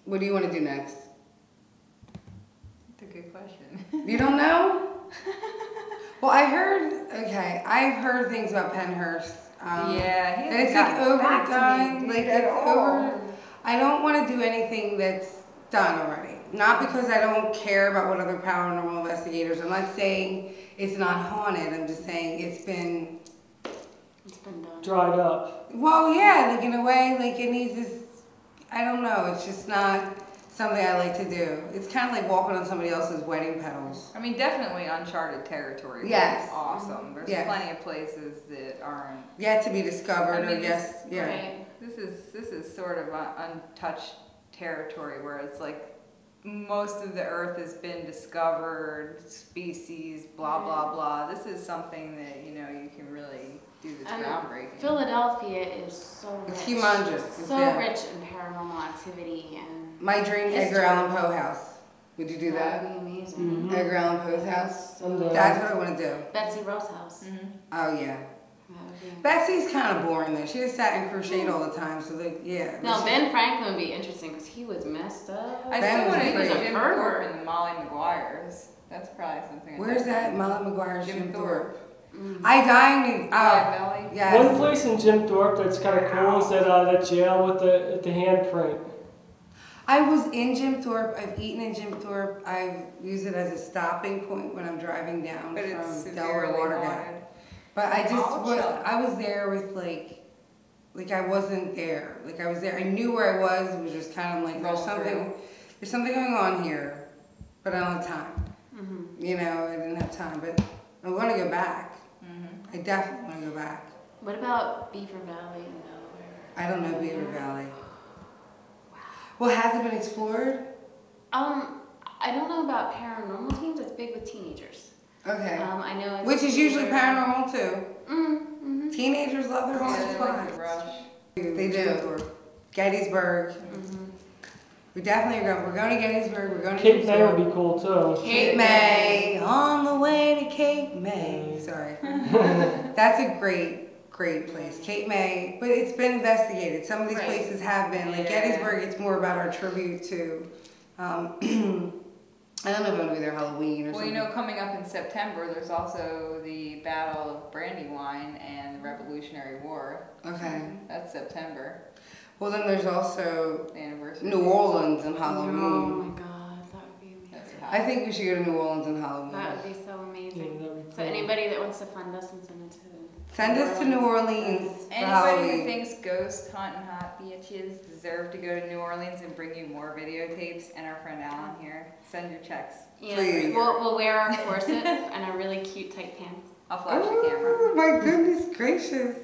What do you want to do next? That's a good question. You don't know? Well, I've heard things about Pennhurst. Yeah, and it's like overdone. Like it's over. I don't want to do anything that's done already. Not because I don't care about what other paranormal investigators. I'm not saying it's not haunted. I'm just saying it's been done. Dried up. Well, yeah, like in a way, like it needs this. I don't know. It's just not something I like to do. It's kind of like walking on somebody else's wedding petals. I mean, definitely uncharted territory. Yes. Awesome. There's plenty of places that aren't yet to be discovered. I mean, Right. This is sort of untouched territory where it's like most of the earth has been discovered, species, blah blah blah. This is something that you can really do that's groundbreaking. Philadelphia is so rich. It's humongous. So rich in paranormal activity and my dream Edgar Allan Poe house. Would you do that? That would be amazing. Edgar Allan Poe's house. So That's what I want to do. Betsy Rowe's house. Oh yeah. Betsy's kind of boring though. She just sat and crocheted all the time. So like, yeah. No, Ben Franklin would be interesting because he was messed up. I still want to do a Jim pervert. Thorpe and the Molly Maguires. That's probably something. Where's that? Molly Maguire's Jim Jim Thorpe. Thorpe. I dying to. Valley. Yes. One place in Jim Thorpe that's kind of cool is that jail with the handprint. I was in Jim Thorpe. I've eaten in Jim Thorpe. I've used it as a stopping point when I'm driving down But it's from Delaware severely Watergate. haunted. But I was there with like I wasn't there. Like I was there. I knew where I was. It was just kind of like there's something going on here, but I don't have time. You know, I didn't have time. But I want to go back. I definitely want to go back. What about Beaver Valley in Delaware? I don't know Beaver Valley. Well, has it been explored? I don't know about paranormal teams. It's big with teenagers. Okay. I know it's Which is usually paranormal too. Mm-hmm. Teenagers love their haunted spots. They do. Gettysburg. We definitely are going. We're going to Gettysburg. We're going to Cape May would be cool too. Cape May. On the way to Cape May. Sorry. That's a great place. Cape May. But it's been investigated. Some of these places have been. Like Gettysburg, it's more about our tribute to I don't know if I'm going to be there Halloween or something. Well, coming up in September, there's also the Battle of Brandywine and the Revolutionary War. Okay. That's September. Well, then there's also The anniversary. New Orleans and Oh Halloween. my God, that would be amazing. I think we should go to New Orleans and Halloween. That would be so amazing. Yeah, that'd be So cool. anybody that wants to fund us and send it to Send us to New Orleans for Anybody Halloween. who thinks ghost hunting hot bitches deserve to go to New Orleans and bring you more videotapes, and our friend Alan here, send your checks. Yeah, Please. we'll wear our corsets and our really cute tight pants. I'll flash the camera. Oh my goodness gracious.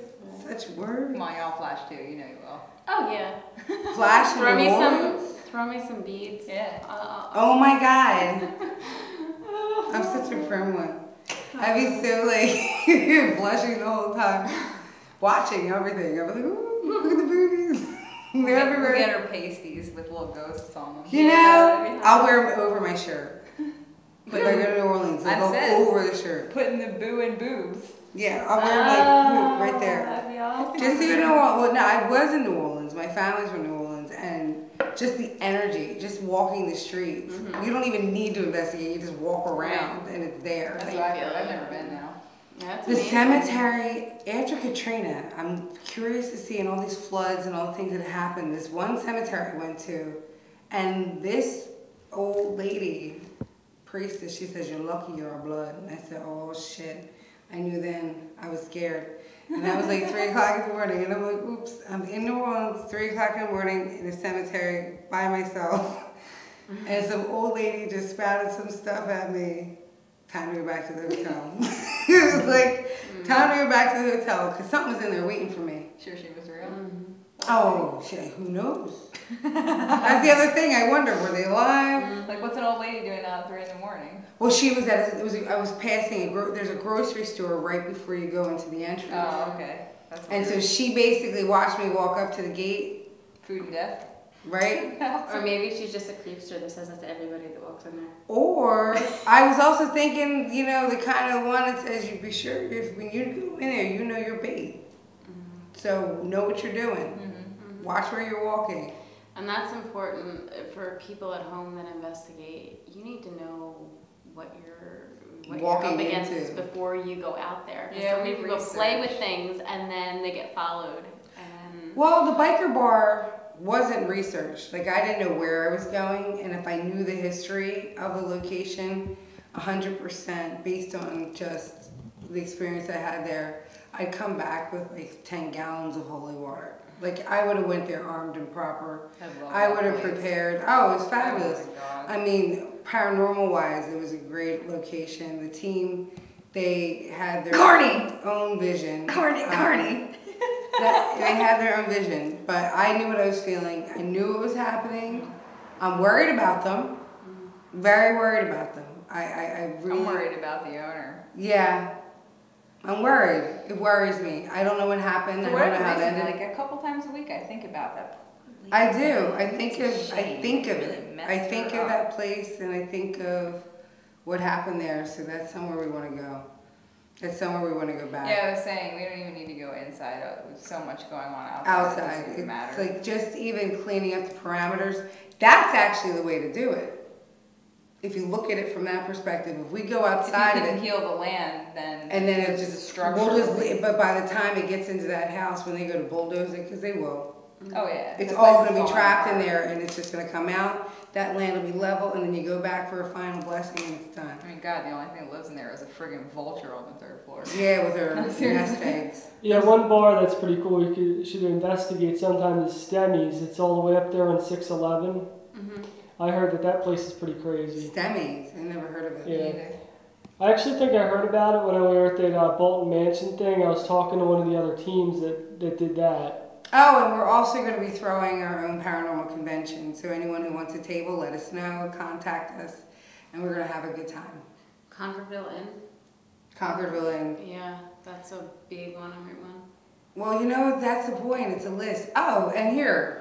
Such words. Come on, y'all flash too. You know you will. Oh yeah. Flash Throw me New some. Orleans? Throw me some beads. Yeah. Oh my God. I'm such a firm one. I'd be so like blushing the whole time. Watching everything. I'm like, ooh, look at the boobies. They're everywhere. We'll get her pasties with little ghosts on them. You know, I'll wear them over my shirt. Like if I go to New Orleans, they'll go Says, over the shirt. Putting the boo in boobs. Yeah, I'll wear them like right there. That'd be awesome. Just to New Orleans. Well, no, I was in New Orleans. My family's from New Orleans, and just the energy, just walking the streets. You don't even need to investigate. You just walk around, and it's there. That's Like, what I've never been now. Yeah, that's the amazing. cemetery after Katrina, I'm curious to see in all these floods and all the things that happened. This one cemetery I went to, and this old lady, priestess, she says, "You're lucky you're our blood." And I said, "Oh shit." I knew then. I was scared. And that was like 3 o'clock in the morning. And I'm like, oops, I'm in New Orleans, 3 o'clock in the morning in a cemetery by myself. And some old lady just spouted some stuff at me. Time to go back to the hotel. It was like, time to go back to the hotel because something was in there waiting for me. Sure she was real? Oh, shit, who knows? That's the other thing. I wonder, were they alive? Like, what's an old lady doing out at 3 in the morning? Well, she was at, I was passing, there's a grocery store right before you go into the entrance. Oh, okay. That's And so weird. she basically watched me walk up to the gate, Food and death? right? Or maybe she's just a creepster that says that to everybody that walks in there. Or I was also thinking, you know, the kind of one that says you be sure if when you go in there, you know your bait. So know what you're doing. Watch where you're walking. And that's important for people at home that investigate. You need to know what you're Walking up against into. before you go out there. 'Cause Yeah, some we people play with researched. things and then they get followed. And Well, the biker bar wasn't researched. Like, I didn't know where I was going, and if I knew the history of the location 100% based on just the experience I had there, I'd come back with like 10 gallons of holy water. Like, I would have went there armed and proper. I would have prepared. Oh, it was fabulous. Oh my God. I mean, paranormal wise, it was a great location. The team, they had their own vision. Carney. They had their own vision, but I knew what I was feeling. I knew what was happening. I'm worried about them. Very worried about them. I really. I'm worried about the owner. Yeah, I'm worried. It worries me. I don't know what happened. For I don't whatever know how reason, that ended. like a couple times a week, I think about that. I do. I think of Really it. messed I think her of up. that place, and I think of what happened there. So that's somewhere we want to go. That's somewhere we want to go back. Yeah, I was saying we don't even need to go inside. There's so much going on outside. It Outside, doesn't even it's matter. like just even cleaning up the parameters. That's actually the way to do it. If you look at it from that perspective, if we go outside if of you it, can heal the land, then and then it there's just the structure. but by the time it gets into that house, when they go to bulldoze it, because they will, Oh yeah. it's The all place going to is be trapped in falling there, and it's just going to come out. That land will be level, and then you go back for a final blessing, and it's done. apart. I mean, God, the only thing that lives in there is a friggin' vulture on the 3rd floor. Yeah, with her Seriously. nest eggs. Yeah, one bar that's pretty cool you should investigate sometimes is Stemmies. It's all the way up there on 611. I heard that place is pretty crazy. Stemmies. I never heard of it. Yeah. Either. I actually think I heard about it when we were at that Bolton Mansion thing. I was talking to one of the other teams that did that. Oh, and we're also going to be throwing our own paranormal convention. So anyone who wants a table, let us know, contact us, and we're going to have a good time. Concordville Inn. Concordville Inn. Yeah, that's a big one on Route 1. Well, you know, that's the point. It's a list. Oh, and here.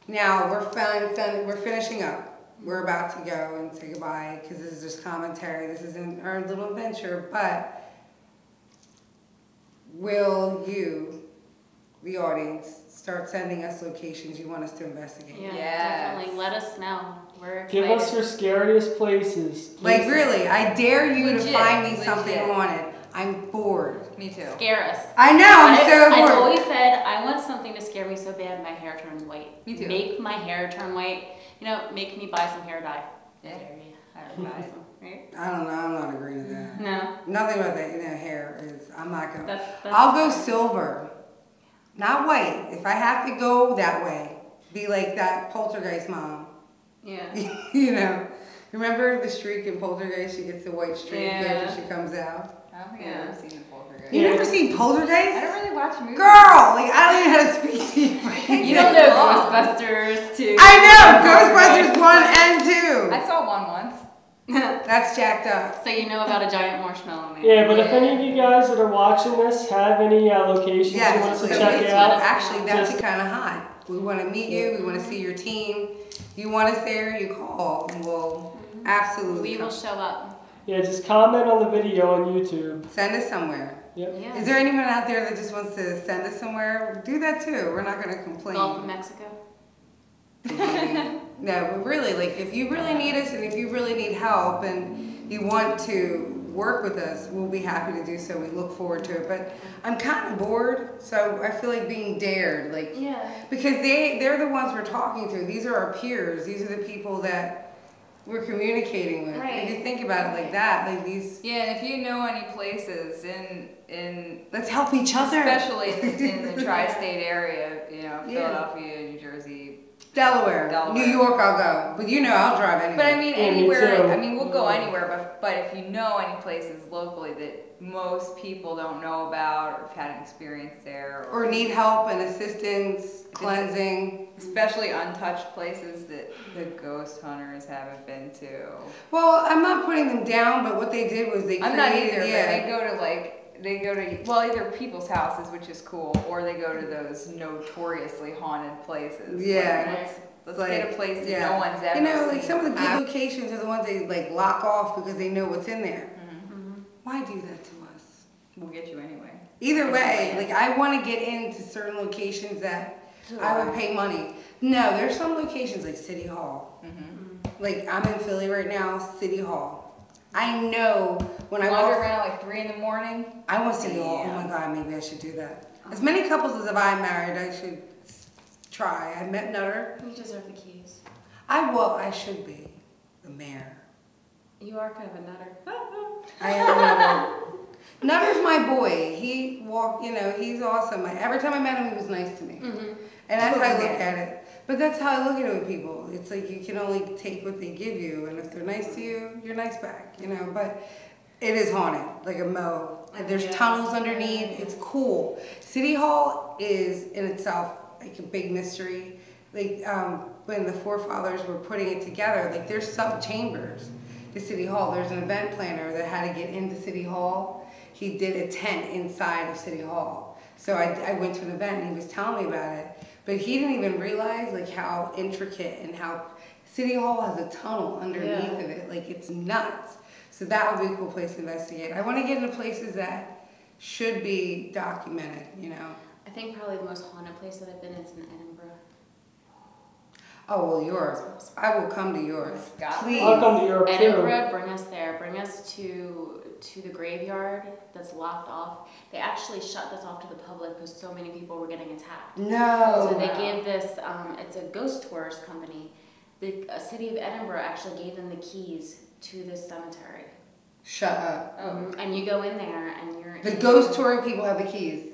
Now, we're finishing up. We're about to go and say goodbye because this is just commentary. This isn't our little adventure, but will you, the audience, start sending us locations you want us to investigate? Yeah, Yes. definitely. Let us know. We're excited. Give us your scariest places. Like, really, I dare you to Legit, find me something legit. haunted. I'm bored. Me too. Scare us. I know, I'm so I've bored. always said I want something to scare me so bad my hair turns white. Me too. Make my hair turn white. You know, make me buy some hair dye. Yeah. There you go. Buy some, right? I don't know, I'm not agreeing to that. No. Nothing about that, hair is, I'm not going. That's I'll go silver, not white. If I have to go that way, be like that poltergeist mom. Yeah. You know, remember the streak in Poltergeist? She gets the white streak Yeah. after she comes out. I don't think Yeah. I've ever seen the Poltergeist. You never seen I Poltergeist? don't really watch movies. Girl, like I don't even know how to speak to you. You don't know Ghostbusters 2. I know Ghostbusters 1 and I saw one once. 2. That's jacked up. So you know about a giant marshmallow man. Yeah, but if any of you guys that are watching this have any locations you want us to please. check please out, let us Actually, that'd be Just- kind of hot. We want to meet you. We want to see your team. You want us there? You call, and we'll absolutely We will come. show up. yeah, just comment on the video on YouTube. Send us somewhere. Yep. Yeah. Is there anyone out there that just wants to send us somewhere? Do that too. We're not going to complain. Gulf of Mexico. No, but really, like, if you really need us and if you really need help and you want to work with us, we'll be happy to do so. We look forward to it. But I'm kind of bored, so I feel like being dared, like, Yeah. because they're the ones we're talking to. These are our peers. These are the people that we're communicating with. Right. If you think about it like that, like these, Yeah, and if you know any places in let's help each other. especially in the tri-state area, you know, Yeah. Philadelphia, New Jersey. Delaware, New York, I'll go. But you know, I'll drive anywhere. But I mean, Yeah, me anywhere. too. I mean, we'll go anywhere. But if you know any places locally that most people don't know about or have had an experience there, or need help and assistance, cleansing. especially untouched places that the ghost hunters haven't been to. Well, I'm not putting them down, but what they did was they I'm not created, either, but yeah. they go to well, either people's houses, which is cool, or they go to those notoriously haunted places. Yeah. Like, let's Like, get a place that yeah. no one's ever You know, like seen. some of the good locations are the ones they like lock off because they know what's in there. Mhm. Why do that to us? We'll get you anyway. Either way, like I want to get into certain locations that I would pay money. No, there's some locations like City Hall. Like I'm in Philly right now, City Hall. I know when I wander walk around like 3 in the morning. I want City Hall. Oh my God, maybe I should do that. As many couples as I married, I should try. I met Nutter. You deserve the keys. I should be the mayor. You are kind of a nutter. I am a Nutter. Nutter's my boy. He walked, he's awesome. Every time I met him, he was nice to me. And that's how I look at it. But that's how I look at it with people. It's like you can only take what they give you, and if they're nice to you, you're nice back, But it is haunted, like a mow. There's tunnels underneath. It's cool. City Hall is in itself like a big mystery. Like when the forefathers were putting it together, like there's sub-chambers to City Hall. There's an event planner that had to get into City Hall. He did a tent inside of City Hall. So I went to an event and he was telling me about it. But he didn't even realize like how intricate and how City Hall has a tunnel underneath of it. Like it's nuts. So that would be a cool place to investigate. I want to get into places that should be documented, I think probably the most haunted place that I've been is in Edinburgh. Oh, well, yours. I will come to yours. Please. I'll come to Europe Edinburgh, bring us there. Bring us to the graveyard that's locked off. They actually shut this off to the public because so many people were getting attacked. No. So they gave this, it's a ghost tours company. The city of Edinburgh actually gave them the keys to this cemetery. Shut up. And you go in there and you're... The ghost touring people have the keys.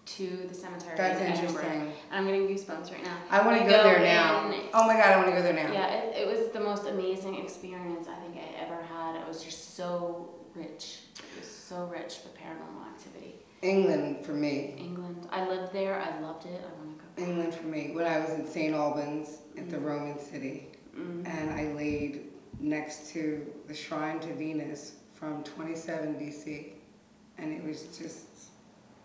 To the cemetery. That's in interesting. Edinburgh. And I'm getting goosebumps right now. I want to go there now. Oh my God, I want to go there now. Yeah, it was the most amazing experience I think I ever had. It was just so rich. It was so rich with paranormal activity. England for me. England. I lived there. I loved it. I want to go back. England for me. When I was in St. Albans at the Roman city, and I laid next to the shrine to Venus from 27 BC, and it was just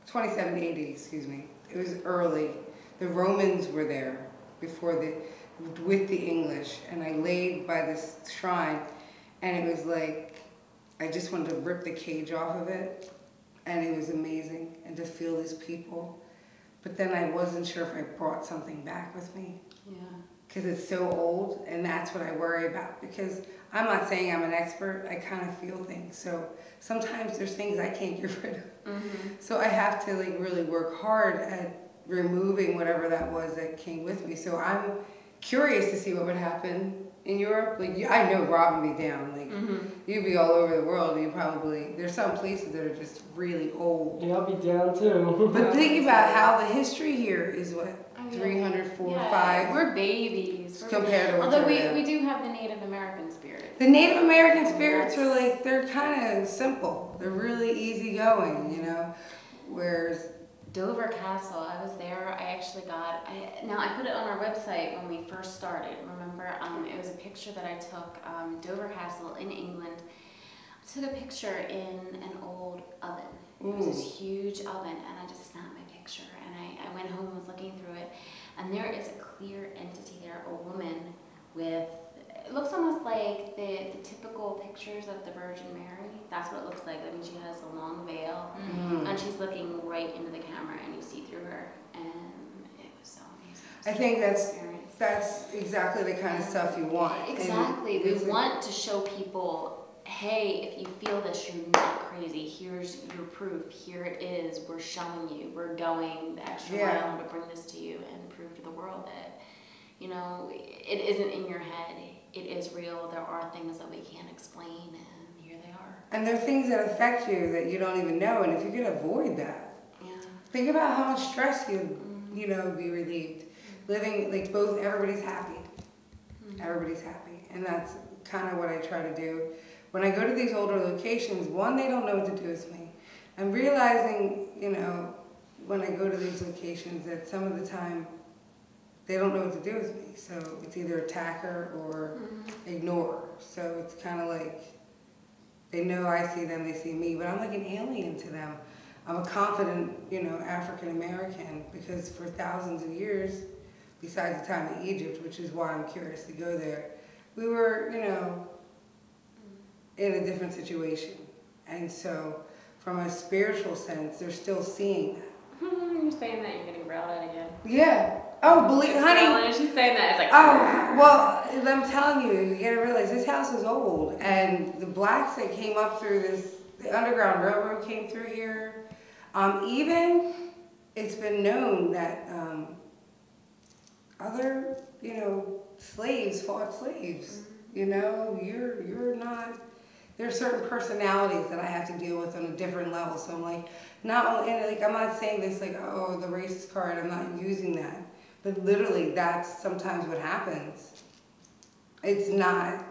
27 AD, excuse me. It was early. The Romans were there with the English, and I laid by this shrine, and it was like I just wanted to rip the cage off of it, and it was amazing, and to feel these people. But then I wasn't sure if I brought something back with me. Yeah. Because it's so old, and that's what I worry about. Because I'm not saying I'm an expert, I kind of feel things. So sometimes there's things I can't get rid of. So I have to like really work hard at removing whatever that was that came with me. So I'm curious to see what would happen in Europe. Like I know Robyn would be down. Like you'd be all over the world. There's some places that are just really old. Yeah, I'll be down too. But think about how the history here is what? 300, 400, 5. We're babies. Compared to what's Although over there. we do have the Native American spirit. The Native American spirits are like, they're kind of simple. They're really easygoing, Whereas Dover Castle, I was there. I actually I put it on our website when we first started. Remember, it was a picture that I took, Dover Castle in England. I took a picture in an old oven. It was this huge oven, and I just snapped my picture. And I went home and was looking through it, and there is a clear entity there, a woman with. It looks almost like the typical pictures of the Virgin Mary. That's what it looks like. I mean, she has a long veil, and she's looking right into the camera, and you see through her, and it was so amazing. I think that's exactly the kind of stuff you want. Exactly. We want to show people, hey, if you feel this, you're not crazy. Here's your proof. Here it is. We're showing you. We're going the extra mile to bring this to you and prove to the world that, it isn't in your head. It is real. There are things that we can't explain, and here they are. And there are things that affect you that you don't even know, and if you could avoid that, think about how much stress you'd, be relieved. Living, like, everybody's happy. Everybody's happy. And that's kind of what I try to do. When I go to these older locations, one, they don't know what to do with me. I'm realizing, when I go to these locations that some of the time, they don't know what to do with me. So it's either attack her or ignore her. So it's kind of like they know I see them, they see me, but I'm like an alien to them. I'm a confident, African American, because for thousands of years, besides the time in Egypt, which is why I'm curious to go there, we were, in a different situation. And so from a spiritual sense, they're still seeing that. You're saying that you're getting growled at again. Yeah. Oh, believe, honey. Growling, she's saying that. It's like. Oh, well, I'm telling you, you gotta realize this house is old, and the blacks that came up through this, the Underground Railroad came through here. Even it's been known that other, you know, slaves fought slaves. You know, you're not. There's certain personalities that I have to deal with on a different level. So I'm like, not only, and like I'm not saying this like, oh, the racist card. I'm not using that. But literally, that's sometimes what happens. It's not,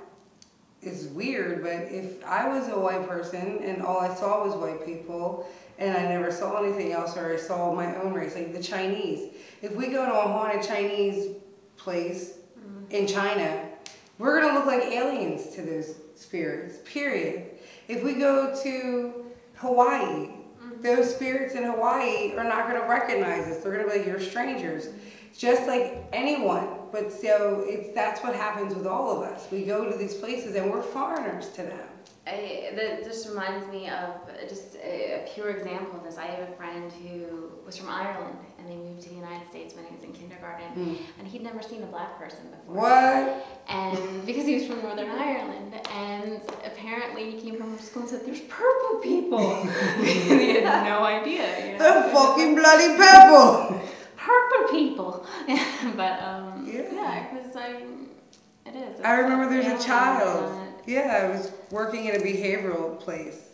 it's weird, but if I was a white person and all I saw was white people and I never saw anything else, or I saw my own race, like the Chinese. If we go to a haunted Chinese place in China, we're gonna look like aliens to those spirits, period. If we go to Hawaii, those spirits in Hawaii are not gonna recognize us. They're gonna be like, you're strangers. Just like anyone, but so that's what happens with all of us. We go to these places and we're foreigners to them. That just reminds me of just a pure example of this. I have a friend who was from Ireland and they moved to the United States when he was in kindergarten, and he'd never seen a black person before. What? And because he was from Northern Ireland, and apparently he came from school and said, "There's purple people." He had no idea. You know? The fucking bloody purple. Purple people. But Yeah. because I mean, it is. I remember there's a alien, child. Yeah, I was working in a behavioral place,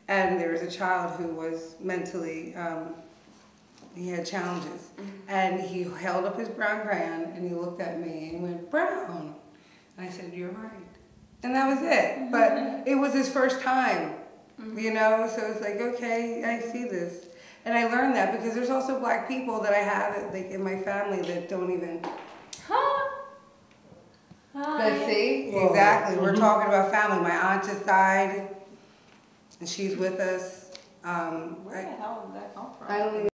and there was a child who was mentally, he had challenges, and he held up his brown crayon and he looked at me and he went, "Brown," and I said, "You're right," and that was it. But it was his first time, you know, so it's like, okay, I see this. And I learned that because there's also black people that I have like in my family that don't even. But see, exactly. We're talking about family. My aunt just died, and she's with us. Where the hell did that come from? I don't even